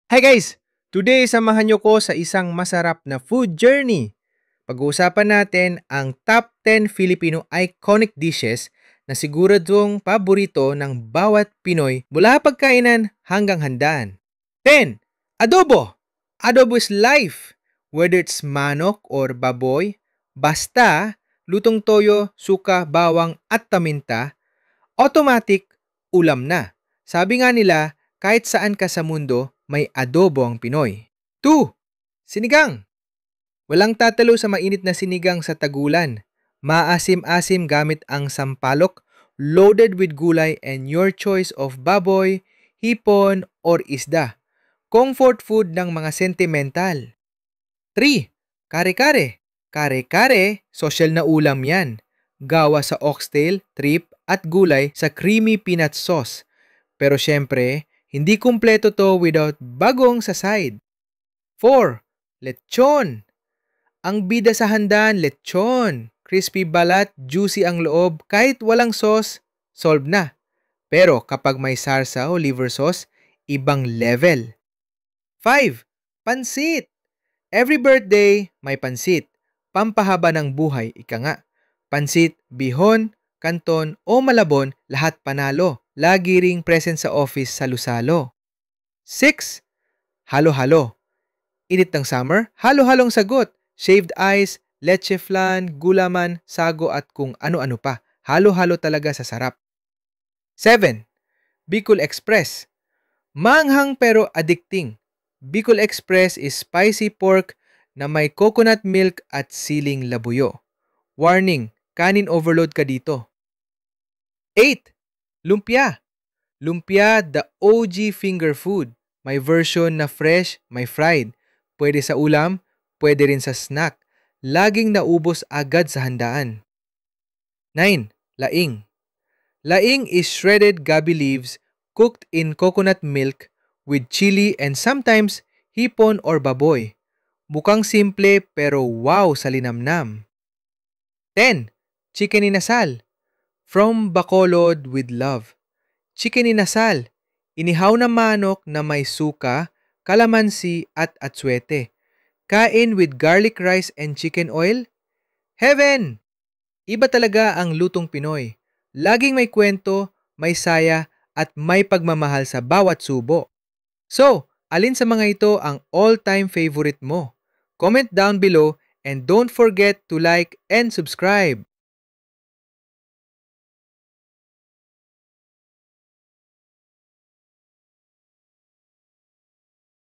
Hi guys! Today, samahan niyo ko sa isang masarap na food journey. Pag-uusapan natin ang top 10 Filipino iconic dishes na siguradong paborito ng bawat Pinoy mula pagkainan hanggang handaan. 10. Adobo! Adobo is life! Whether it's manok or baboy, basta lutong toyo, suka, bawang at taminta, automatic ulam na. Sabi nga nila, kahit saan ka sa mundo, may adobo ang Pinoy. 2. Sinigang. Walang tatalo sa mainit na sinigang sa tagulan. Maasim-asim gamit ang sampalok, loaded with gulay and your choice of baboy, hipon, or isda. Comfort food ng mga sentimental. 3. Kare-kare. Kare-kare, social na ulam yan. Gawa sa oxtail, trip, at gulay sa creamy peanut sauce. Pero syempre, hindi kumpleto to without bagong sa side. 4. Lechon. Ang bida sa handaan, lechon. Crispy balat, juicy ang loob, kahit walang sauce, solve na. Pero kapag may sarsa o liver sauce, ibang level. 5. Pansit. Every birthday, may pansit. Pampahaba ng buhay, ika nga. Pansit, bihon, kanton o malabon, lahat panalo. Lagi ring present sa office salo-salo. 6. Halo-halo. Init ng summer, halo-halong sagot. Shaved ice, leche flan, gulaman, sago at kung ano-ano pa. Halo-halo talaga sa sarap. 7. Bicol Express. Manghang pero addicting. Bicol Express is spicy pork na may coconut milk at siling labuyo. Warning, kanin overload ka dito. 8. Lumpia. Lumpia, the OG finger food. May version na fresh, may fried. Pwede sa ulam, pwede rin sa snack. Laging naubos agad sa handaan. 9. Laing. Laing is shredded gabi leaves cooked in coconut milk with chili and sometimes hipon or baboy. Mukhang simple pero wow sa linamnam. 10. Chicken inasal. From Bacolod with love. Chicken inasal. Inihaw na manok na may suka, kalamansi at atsuete. Kain with garlic rice and chicken oil. Heaven! Iba talaga ang lutong Pinoy. Laging may kwento, may saya at may pagmamahal sa bawat subo. So, alin sa mga ito ang all-time favorite mo? Comment down below and don't forget to like and subscribe.